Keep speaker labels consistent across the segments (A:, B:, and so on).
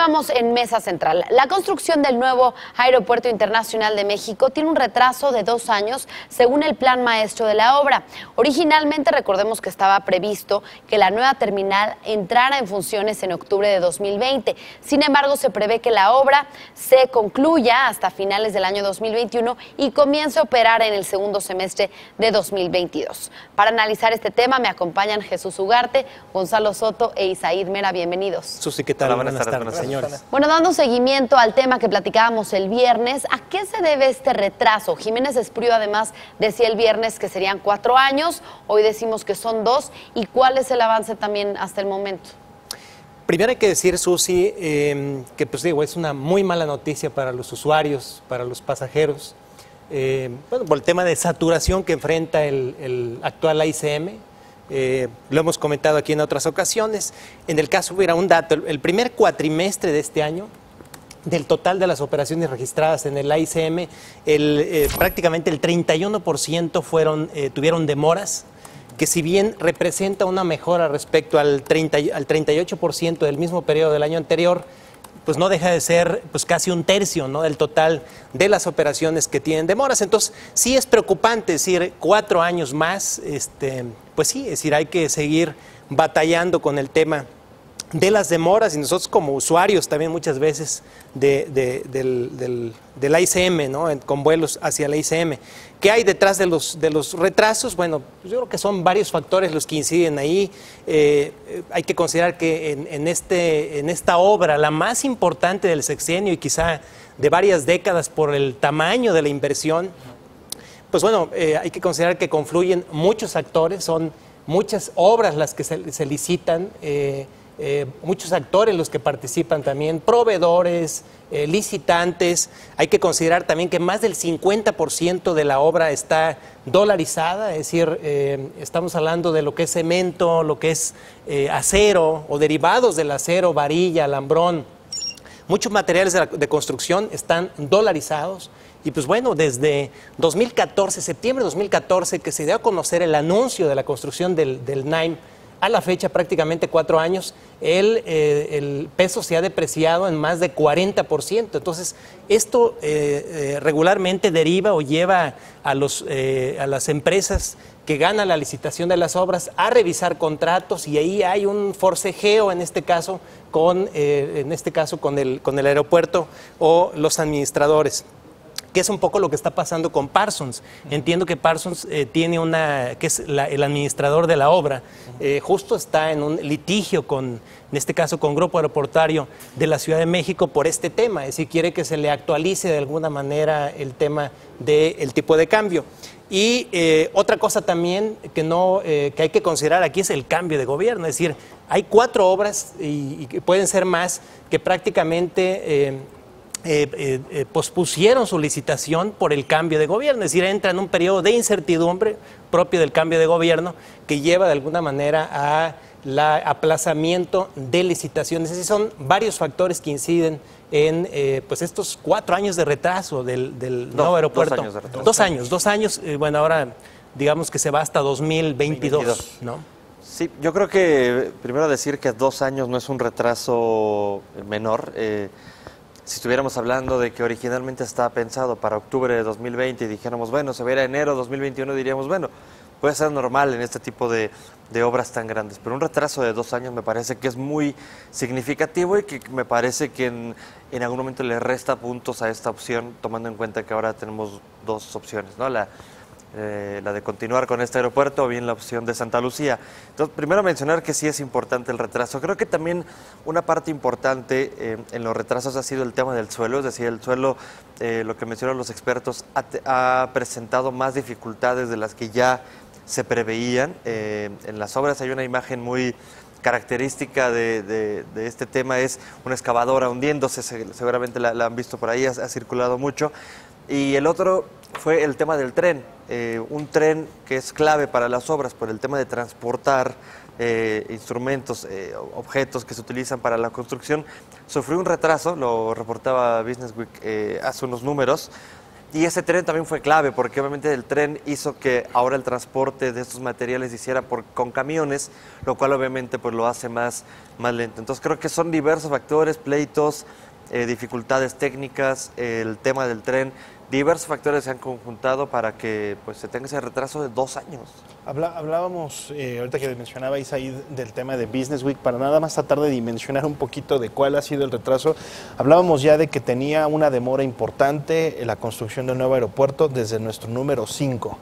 A: Continuamos en Mesa Central. La construcción del nuevo Aeropuerto Internacional de México tiene un retraso de 2 años según el plan maestro de la obra. Originalmente, recordemos que estaba previsto que la nueva terminal entrara en funciones en octubre de 2020. Sin embargo, se prevé que la obra se concluya hasta finales del año 2021 y comience a operar en el segundo semestre de 2022. Para analizar este tema me acompañan Jesús Ugarte, Gonzalo Soto e Isaíd Mera. Bienvenidos.
B: Susi, ¿qué tal? Buenas tardes, señores.
A: Bueno, dando seguimiento al tema que platicábamos el viernes, ¿a qué se debe este retraso? Jiménez Espriu además decía el viernes que serían 4 años, hoy decimos que son 2, ¿y cuál es el avance también hasta el momento?
B: Primero hay que decir, Susi, que pues digo, es una muy mala noticia para los usuarios, para los pasajeros, bueno, por el tema de saturación que enfrenta el actual AICM. Lo hemos comentado aquí en otras ocasiones. En el caso, hubiera un dato, el primer cuatrimestre de este año, del total de las operaciones registradas en el AICM, prácticamente el 31% tuvieron demoras, que si bien representa una mejora respecto al 38% del mismo periodo del año anterior, pues no deja de ser pues casi un tercio, ¿no?, del total de las operaciones que tienen demoras. Entonces, sí es preocupante, es decir, 4 años más, pues sí, es decir, hay que seguir batallando con el tema de las demoras, y nosotros como usuarios también muchas veces del AICM, ¿no?, con vuelos hacia el AICM. ¿Qué hay detrás de los retrasos? Bueno, yo creo que son varios factores los que inciden ahí. Hay que considerar que en esta obra, la más importante del sexenio y quizá de varias décadas por el tamaño de la inversión, pues bueno, hay que considerar que confluyen muchos actores, son muchas obras las que se licitan, muchos actores los que participan también, proveedores, licitantes. Hay que considerar también que más del 50% de la obra está dolarizada, es decir, estamos hablando de lo que es cemento, lo que es acero o derivados del acero, varilla, alambrón. Muchos materiales de construcción están dolarizados. Y pues bueno, desde 2014, septiembre de 2014, que se dio a conocer el anuncio de la construcción del NAIM, a la fecha, prácticamente 4 años, el peso se ha depreciado en más de 40%. Entonces, esto regularmente deriva o lleva a las empresas que ganan la licitación de las obras a revisar contratos, y ahí hay un forcejeo, en este caso con el aeropuerto o los administradores, que es un poco lo que está pasando con Parsons. Entiendo que Parsons tiene que es el administrador de la obra, justo está en un litigio en este caso con Grupo Aeroportuario de la Ciudad de México por este tema, es decir, quiere que se le actualice de alguna manera el tema del tipo de cambio. Y otra cosa también que hay que considerar aquí es el cambio de gobierno, es decir, hay 4 obras y pueden ser más que prácticamente pospusieron su licitación por el cambio de gobierno, es decir, entra en un periodo de incertidumbre propio del cambio de gobierno que lleva de alguna manera a aplazamiento de licitaciones. Es decir, son varios factores que inciden en pues estos 4 años de retraso del nuevo aeropuerto.
C: 2 años de retraso.
B: 2 años, bueno, ahora digamos que se va hasta 2022, ¿no?
C: Sí, yo creo que primero decir que 2 años no es un retraso menor. Si estuviéramos hablando de que originalmente estaba pensado para octubre de 2020 y dijéramos, bueno, se verá enero de 2021, diríamos, bueno, puede ser normal en este tipo de obras tan grandes. Pero un retraso de 2 años me parece que es muy significativo y que me parece que en algún momento le resta puntos a esta opción, tomando en cuenta que ahora tenemos 2 opciones, ¿no? La de continuar con este aeropuerto o bien la opción de Santa Lucía. Entonces, primero mencionar que sí es importante el retraso. Creo que también una parte importante en los retrasos ha sido el tema del suelo, es decir, el suelo, lo que mencionan los expertos, ha presentado más dificultades de las que ya se preveían. En las obras hay una imagen muy característica de este tema, es una excavadora hundiéndose, seguramente la han visto por ahí, ha circulado mucho. Y el otro fue el tema del tren, un tren que es clave para las obras por el tema de transportar instrumentos, objetos que se utilizan para la construcción. Sufrió un retraso, lo reportaba Business Week hace unos números, Y ese tren también fue clave, porque obviamente el tren hizo que ahora el transporte de estos materiales se hiciera con camiones, lo cual obviamente pues lo hace más lento. Entonces creo que son diversos factores, pleitos, dificultades técnicas, el tema del tren, diversos factores se han conjuntado para que pues se tenga ese retraso de 2 años.
D: Hablábamos, ahorita que mencionabais ahí del tema de Business Week, para nada más tratar de dimensionar un poquito de cuál ha sido el retraso. Hablábamos ya de que tenía una demora importante en la construcción del nuevo aeropuerto desde nuestro número 5.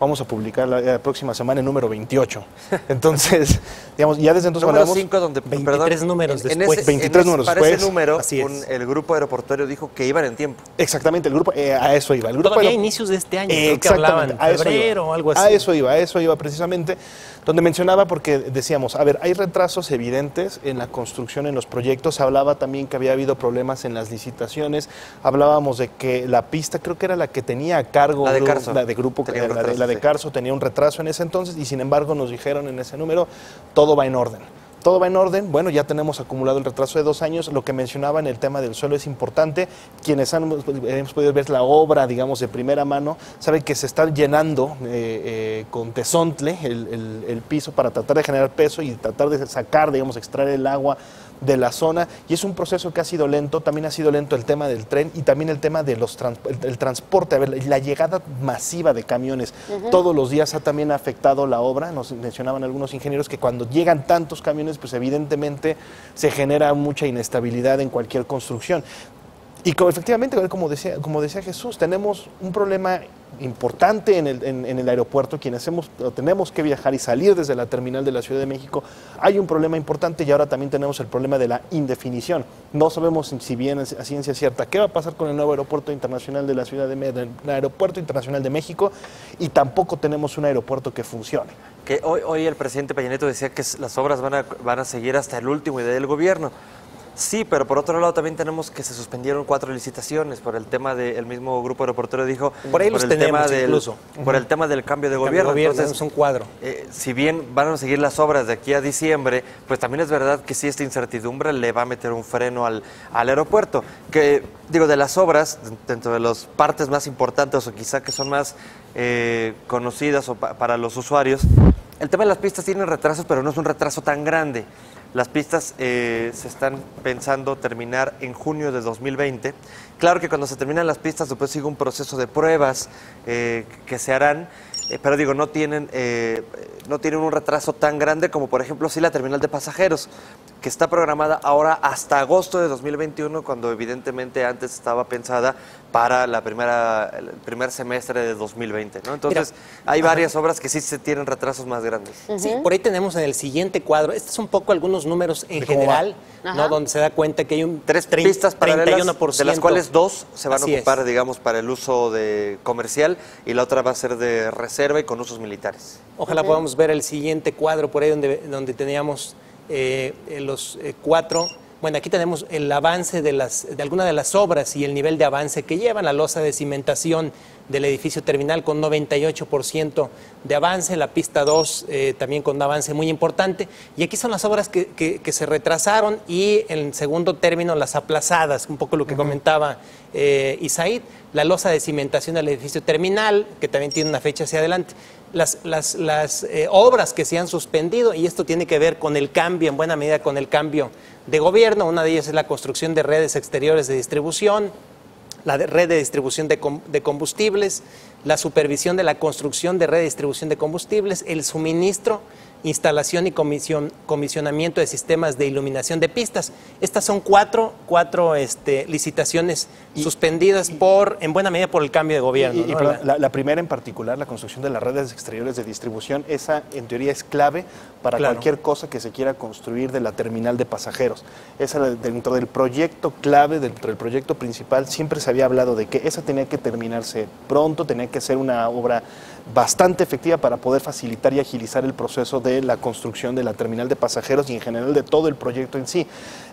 D: Vamos a publicar la próxima semana el número 28. Entonces, digamos, ya desde entonces
C: número
D: hablamos...
C: 5, donde,
B: 23 números después.
D: 23 números
C: para
D: después.
C: Ese número,
B: Así es.
C: el grupo aeroportuario dijo que iban en tiempo.
D: Exactamente, el grupo, a eso iba. El grupo
B: Todavía a inicios de este año, creo que hablaban febrero o algo así.
D: A eso iba precisamente, donde mencionaba, porque decíamos, a ver, hay retrasos evidentes en la construcción, en los proyectos. Hablaba también que había habido problemas en las licitaciones. Hablábamos de que la pista, creo que era la que tenía a cargo
C: La de Carso.
D: la de grupo,
C: Tenía un
D: la
C: retraso,
D: de
C: sí.
D: Carso tenía un retraso en ese entonces, y sin embargo nos dijeron en ese número, todo va en orden. Todo va en orden, bueno, ya tenemos acumulado el retraso de 2 años. Lo que mencionaba en el tema del suelo es importante. Quienes hemos podido ver la obra, digamos, de primera mano, saben que se está llenando con tesontle el piso para tratar de generar peso y tratar de sacar, digamos, extraer el agua de la zona, y es un proceso que ha sido lento. También ha sido lento el tema del tren y también el tema de el transporte. A ver, la llegada masiva de camiones todos los días ha también afectado la obra. Nos mencionaban algunos ingenieros que cuando llegan tantos camiones, pues evidentemente se genera mucha inestabilidad en cualquier construcción. Y efectivamente, como decía Jesús, tenemos un problema importante en el aeropuerto. Quienes tenemos que viajar y salir desde la terminal de la Ciudad de México, hay un problema importante, y ahora también tenemos el problema de la indefinición. No sabemos, si bien a ciencia cierta, qué va a pasar con el nuevo aeropuerto internacional de la Ciudad de México, el aeropuerto internacional de México, y tampoco tenemos un aeropuerto que funcione.
C: Que hoy el presidente Peña Nieto decía que las obras van a seguir hasta el último día del gobierno. Sí, pero por otro lado también tenemos que se suspendieron 4 licitaciones por el tema del mismo grupo aeroportuario, dijo.
B: Por ahí los tenemos incluso.
C: Por el tema del cambio de gobierno.
B: Entonces, es un cuadro.
C: Si bien van a seguir las obras de aquí a diciembre, pues también es verdad que sí, esta incertidumbre le va a meter un freno al aeropuerto. Que, digo, de las obras, dentro de las partes más importantes o quizá que son más conocidas para los usuarios, el tema de las pistas tiene retrasos, pero no es un retraso tan grande. Las pistas se están pensando terminar en junio de 2020. Claro que cuando se terminan las pistas después sigue un proceso de pruebas que se harán, pero digo, no tienen un retraso tan grande como por ejemplo sí la terminal de pasajeros, que está programada ahora hasta agosto de 2021, cuando evidentemente antes estaba pensada para el primer semestre de 2020, ¿no? Entonces, hay varias obras que sí se tienen retrasos más grandes.
B: Sí, por ahí tenemos en el siguiente cuadro, este es un poco algunos números en general, ¿no? Donde se da cuenta que hay un
C: 3 pistas paralelas,
B: 31%.
C: de las cuales 2 se van a
B: Así
C: ocupar,
B: es.
C: digamos, para el uso comercial, y la otra va a ser de reserva y con usos militares.
B: Ojalá podamos ver el siguiente cuadro por ahí donde teníamos los 4. Bueno, aquí tenemos el avance de algunas de las obras y el nivel de avance que llevan. La losa de cimentación del edificio terminal con 98% de avance, la pista 2 también con un avance muy importante. Y aquí son las obras que se retrasaron, y en segundo término las aplazadas, un poco lo que comentaba Isaid. La losa de cimentación del edificio terminal, que también tiene una fecha hacia adelante. Las obras que se han suspendido, y esto tiene que ver con el cambio, en buena medida con el cambio de gobierno. Una de ellas es la construcción de redes exteriores de distribución, la red de distribución de combustibles, la supervisión de la construcción de red de distribución de combustibles, el suministro, instalación y comisionamiento de sistemas de iluminación de pistas. Estas son cuatro licitaciones suspendidas en buena medida por el cambio de gobierno. ¿no?
D: Perdón, la primera en particular, la construcción de las redes exteriores de distribución, esa en teoría es clave para cualquier cosa que se quiera construir de la terminal de pasajeros. Esa dentro del proyecto clave, dentro del proyecto principal, siempre se había hablado de que esa tenía que terminarse pronto, tenía que ser una obra bastante efectiva para poder facilitar y agilizar el proceso de la construcción de la terminal de pasajeros y en general de todo el proyecto en sí.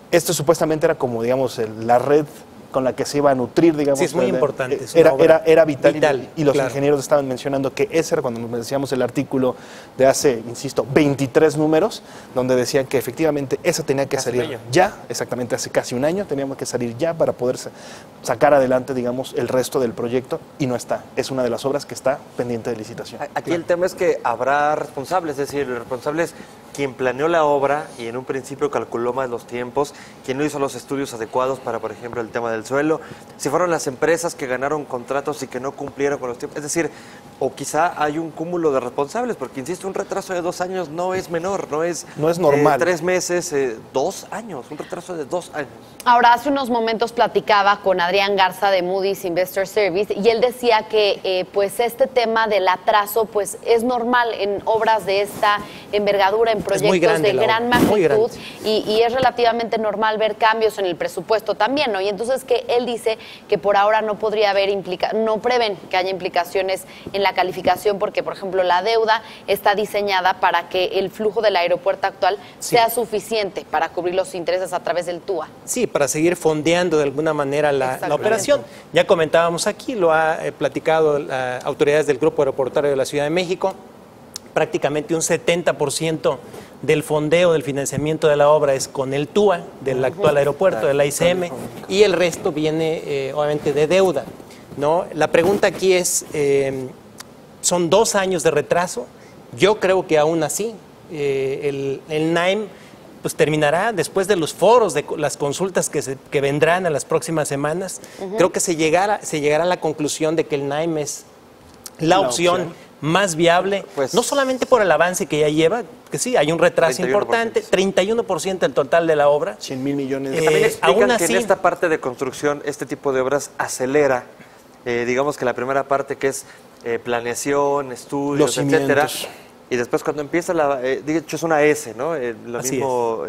D: Esto supuestamente era como, digamos, la red con la que se iba a nutrir, digamos.
B: Sí, es muy importante. Es
D: Era vital, y los
B: claro.
D: ingenieros estaban mencionando que ese era cuando nos decíamos el artículo de hace, insisto, 23 números, donde decían que efectivamente esa tenía que salir ya, exactamente hace casi un año, teníamos que salir ya para poder sacar adelante, digamos, el resto del proyecto, y no está. Es una de las obras que está pendiente de licitación.
C: Aquí el tema es que habrá responsables, es decir, el responsable es quien planeó la obra y en un principio calculó más los tiempos, quien no hizo los estudios adecuados para, por ejemplo, el tema del suelo, si fueron las empresas que ganaron contratos y que no cumplieron con los tiempos, es decir, o quizá hay un cúmulo de responsables, porque insisto, un retraso de 2 años no es menor, no es
D: normal.
C: 3 meses, 2 años, un retraso de 2 años.
A: Ahora, hace unos momentos platicaba con Adrián Garza de Moody's Investor Service y él decía que pues este tema del atraso pues es normal en obras de esta envergadura, en proyectos de gran magnitud y es relativamente normal ver cambios en el presupuesto también, ¿no? Y entonces que él dice que por ahora no podría haber no prevén que haya implicaciones en la calificación porque, por ejemplo, la deuda está diseñada para que el flujo del aeropuerto actual sea suficiente para cubrir los intereses a través del TUA.
B: Sí, para seguir fondeando de alguna manera la operación. Ya comentábamos aquí, lo ha platicado las autoridades del Grupo Aeroportuario de la Ciudad de México, prácticamente un 70% del fondeo del financiamiento de la obra es con el TUA, del actual aeropuerto, del ICM, y el resto viene obviamente de deuda, ¿no? La pregunta aquí es, son 2 años de retraso. Yo creo que aún así el NAIM pues terminará después de los foros, de las consultas que vendrán en las próximas semanas. Creo que se llegará a la conclusión de que el NAIM es la opción más viable, pues, no solamente por el avance que ya lleva, que sí, hay un retraso 31%. Importante, 31% del total de la obra.
D: 100,000 millones.
C: También explican que en esta parte de construcción, este tipo de obras acelera, digamos que la primera parte que es planeación, estudios, etcétera. Y después cuando empieza, de hecho es una S, ¿no? Lo
B: Así
C: mismo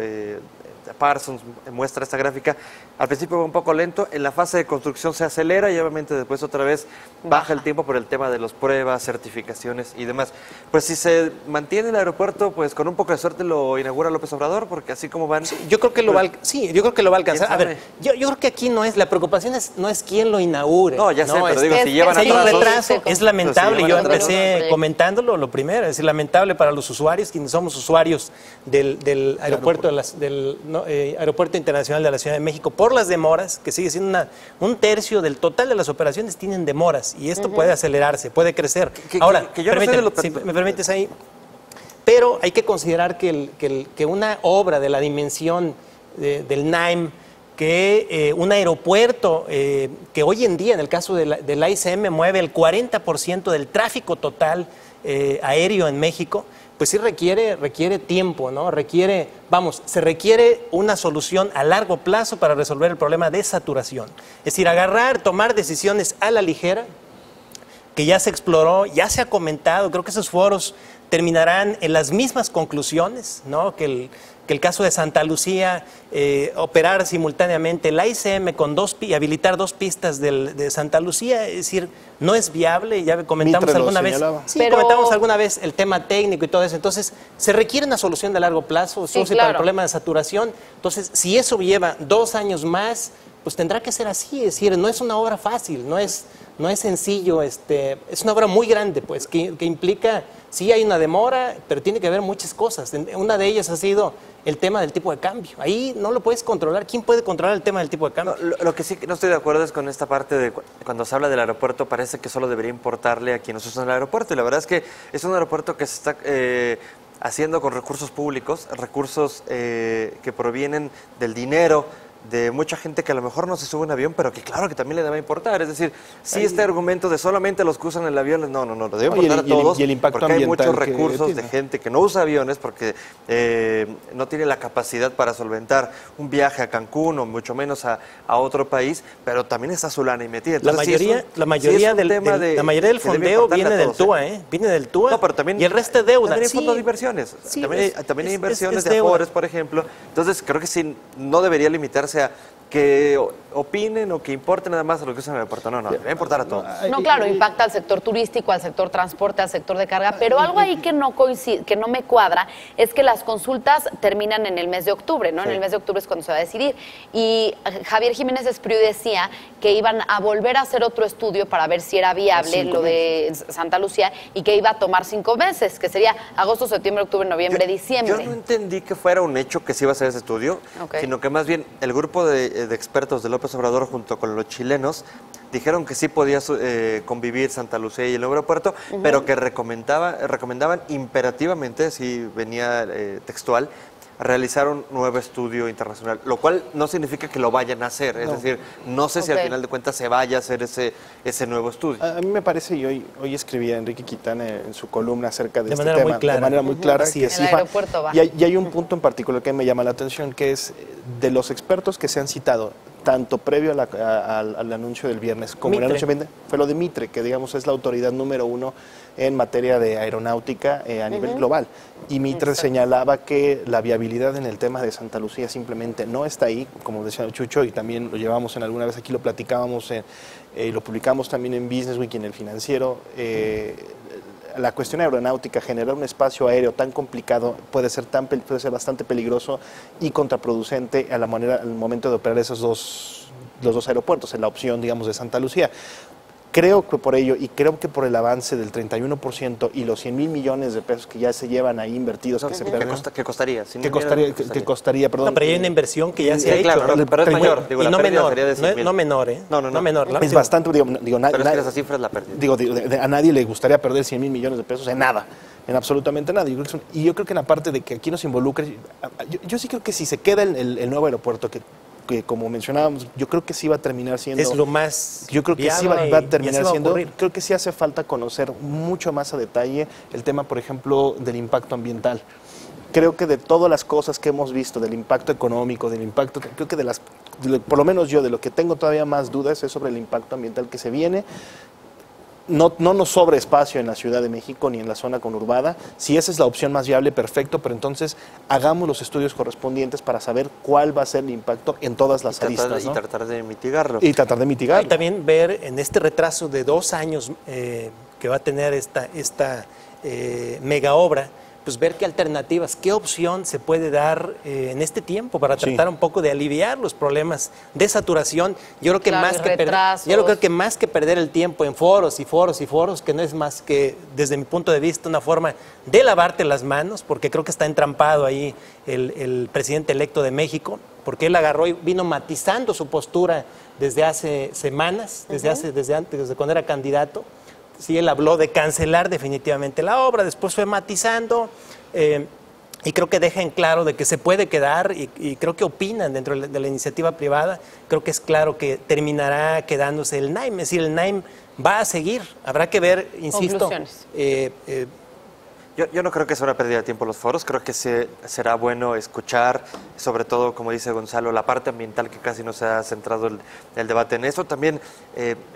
C: Parsons muestra esta gráfica. Al principio va un poco lento, en la fase de construcción se acelera y obviamente después otra vez baja el tiempo por el tema de las pruebas, certificaciones y demás. Pues si se mantiene el aeropuerto, pues con un poco de suerte lo inaugura López Obrador, porque así como van...
B: Sí, yo creo que lo va a alcanzar. A ver, yo creo que aquí la preocupación no es quién lo inaugure.
C: No, ya sé, pero digo, si llevan
B: hay
C: atrasos...
B: un retraso, es lamentable. Yo empecé comentándolo, lo primero, es decir, lamentable para los usuarios, quienes somos usuarios del aeropuerto, del Aeropuerto Internacional de la Ciudad de México, por las demoras, que sigue siendo un tercio del total de las operaciones tienen demoras, y esto puede acelerarse, puede crecer. Ahora, si me permites ahí, pero hay que considerar que una obra de la dimensión del NAIM, que un aeropuerto que hoy en día, en el caso del ICM, mueve el 40% del tráfico total aéreo en México, pues sí requiere tiempo, ¿no? Se requiere una solución a largo plazo para resolver el problema de saturación. Es decir, tomar decisiones a la ligera, que ya se exploró, ya se ha comentado, creo que esos foros terminarán en las mismas conclusiones, ¿no? Que el caso de Santa Lucía, operar simultáneamente el ICM con habilitar 2 pistas de Santa Lucía, es decir, no es viable, ya comentamos alguna vez. Comentamos alguna vez el tema técnico y todo eso. Entonces, se requiere una solución de largo plazo, para el problema de saturación. Entonces, si eso lleva 2 años más, pues tendrá que ser así, es decir, no es una obra fácil, no es sencillo, es una obra muy grande, pues, que implica, sí hay una demora, pero tiene que haber muchas cosas. Una de ellas ha sido el tema del tipo de cambio. Ahí no lo puedes controlar. ¿Quién puede controlar el tema del tipo de cambio?
C: Lo que sí no estoy de acuerdo es con esta parte de cuando se habla del aeropuerto, parece que solo debería importarle a quienes usan el aeropuerto, y la verdad es que es un aeropuerto que se está haciendo con recursos públicos, recursos que provienen del dinero de mucha gente que a lo mejor no se sube a un avión, pero que claro que también le debe importar. Es decir, si este argumento de solamente los que usan el avión, no, le debe importar a todos,
D: y el impacto
C: porque hay muchos
D: ambiental
C: recursos de gente que no usa aviones porque no tiene la capacidad para solventar un viaje a Cancún o mucho menos a otro país, pero también está su lana y metida. Entonces,
B: la mayoría del fondeo viene del TUA, viene del TUA,
C: no, pero también,
B: y el resto de deuda.
C: También hay fondos de inversiones, también hay inversiones de Afores, por ejemplo. Entonces, creo que sí, no debería limitarse a que opinen o que importe nada más a lo que es el aeropuerto. No, debe importar a todos.
A: No, claro, impacta al sector turístico, al sector transporte, al sector de carga, pero algo ahí que no coincide, que no me cuadra, es que las consultas terminan en el mes de octubre, ¿no? Sí. En el mes de octubre es cuando se va a decidir. Y Javier Jiménez Espriu decía que iban a volver a hacer otro estudio para ver si era viable lo de Santa Lucía y que iba a tomar 5 meses, que sería agosto, septiembre, octubre, noviembre, diciembre.
C: Yo no entendí que fuera un hecho que se iba a hacer ese estudio, sino que más bien el grupo de expertos de López Obrador junto con los chilenos dijeron que sí podía convivir Santa Lucía y el aeropuerto, pero que recomendaban imperativamente, si venía textual, realizar un nuevo estudio internacional, lo cual no significa que lo vayan a hacer, es decir, no sé si al final de cuentas se vaya a hacer ese nuevo estudio.
D: A mí me parece, y hoy escribía Enrique Quitana en su columna acerca de este
B: tema,
D: de manera muy clara,
B: sí,
D: que
A: el aeropuerto va.
D: Y hay un punto en particular que me llama la atención, que es de los expertos que se han citado, tanto previo al anuncio del viernes como el anuncio del viernes, fue lo de Mitre, que digamos es la autoridad número 1 en materia de aeronáutica a nivel global. Y Mitre señalaba que la viabilidad en el tema de Santa Lucía simplemente no está ahí, como decía Chucho, y también lo llevamos en alguna vez aquí, lo platicábamos, lo publicamos también en Business Week y en El Financiero. La cuestión aeronáutica, generar un espacio aéreo tan complicado puede ser bastante peligroso y contraproducente al momento de operar los dos aeropuertos, en la opción, digamos, de Santa Lucía. Creo que por ello, y creo que por el avance del 31% y los 100,000 millones de pesos que ya se llevan ahí invertidos,
C: ¿Qué costaría?
D: ¿Qué costaría, perdón?
B: No, pero hay una inversión que ya se ha hecho.
C: Claro, pero es mayor. Digo,
B: y no menor, no menor, ¿eh?
C: No
B: menor.
D: Es bastante, digo,
C: pero es que esa cifra es la pérdida.
D: A nadie le gustaría perder 100,000 millones de pesos en nada, en absolutamente nada. Y yo creo que en la parte de que aquí nos involucre, yo sí creo que si se queda el nuevo aeropuerto, que como mencionábamos, yo creo que sí va a terminar siendo...
B: Es lo más
D: Yo creo que sí va a terminar siendo... Creo que sí hace falta conocer mucho más a detalle el tema, por ejemplo, del impacto ambiental. Creo que de todas las cosas que hemos visto, del impacto económico, del impacto... Creo que por lo menos yo, de lo que tengo todavía más dudas es sobre el impacto ambiental que se viene. No nos sobra espacio en la Ciudad de México ni en la zona conurbada. Si esa es la opción más viable, perfecto, pero entonces hagamos los estudios correspondientes para saber cuál va a ser el impacto en todas las aristas, ¿no?
C: Y tratar de mitigarlo.
D: Y
B: también ver en este retraso de 2 años que va a tener esta mega obra, pues ver qué alternativas, qué opción se puede dar en este tiempo para tratar un poco de aliviar los problemas de saturación. Yo creo que más que perder el tiempo en foros, que no es más que, desde mi punto de vista, una forma de lavarte las manos, porque creo que está entrampado ahí el presidente electo de México, porque él agarró y vino matizando su postura desde hace semanas, desde cuando era candidato. Sí, él habló de cancelar definitivamente la obra, después fue matizando y creo que deja en claro de que se puede quedar y creo que opinan dentro de la iniciativa privada, creo que es claro que terminará quedándose el NAIM, es decir, el NAIM va a seguir, habrá que ver, insisto.
C: Yo no creo que sea una pérdida de tiempo los foros, creo que será bueno escuchar, sobre todo, como dice Gonzalo, la parte ambiental que casi no se ha centrado el debate en eso, también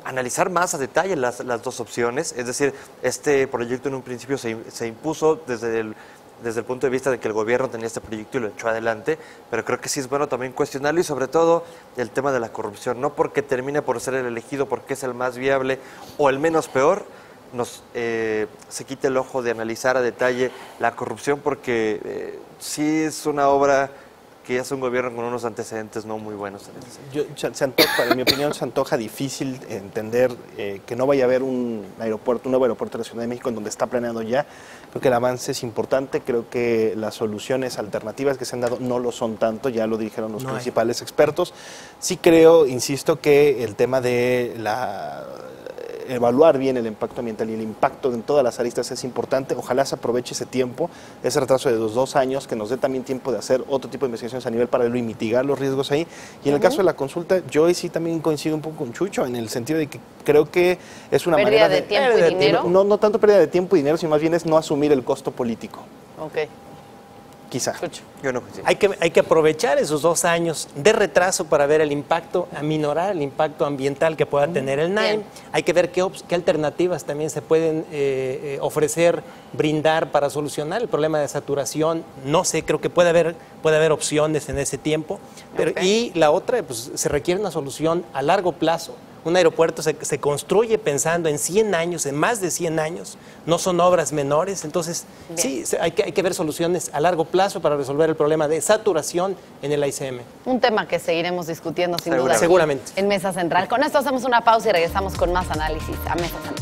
C: analizar más a detalle las dos opciones, es decir, este proyecto en un principio se impuso desde el punto de vista de que el gobierno tenía este proyecto y lo echó adelante, pero creo que sí es bueno también cuestionarlo y sobre todo el tema de la corrupción, no porque termine por ser el elegido porque es el más viable o el menos peor, se quite el ojo de analizar a detalle la corrupción porque sí es una obra que es un gobierno con unos antecedentes no muy buenos.
D: En mi opinión se antoja difícil entender que no vaya a haber un nuevo aeropuerto de la Ciudad de México en donde está planeado ya. Creo que el avance es importante, creo que las soluciones alternativas que se han dado no lo son tanto, ya lo dijeron los principales expertos. Sí creo, insisto, que el tema de evaluar bien el impacto ambiental y el impacto en todas las aristas es importante. Ojalá se aproveche ese tiempo, ese retraso de los 2 años, que nos dé también tiempo de hacer otro tipo de investigaciones a nivel paralelo y mitigar los riesgos ahí. Y en el caso de la consulta, yo sí también coincido un poco con Chucho, en el sentido de que creo que es una
A: manera de tiempo y dinero.
D: No tanto pérdida de tiempo y dinero, sino más bien es no asumir el costo político.
A: Ok.
D: Quizá.
A: Escucho.
C: Yo no coincido.
B: Hay que aprovechar esos 2 años de retraso para ver el impacto, aminorar el impacto ambiental que pueda tener el NAIM.
A: Bien.
B: Hay que ver qué alternativas también se pueden ofrecer, brindar para solucionar el problema de saturación. No sé, creo que puede haber opciones en ese tiempo. Pero,
A: Ok.
B: Y la otra, pues se requiere una solución a largo plazo. Un aeropuerto se construye pensando en 100 años, en más de 100 años, no son obras menores, entonces
A: Bien.
B: sí, hay que ver soluciones a largo plazo para resolver el problema de saturación en el ICM.
A: Un tema que seguiremos discutiendo sin duda.
B: Seguramente.
A: En Mesa Central. Con esto hacemos una pausa y regresamos con más análisis a Mesa Central.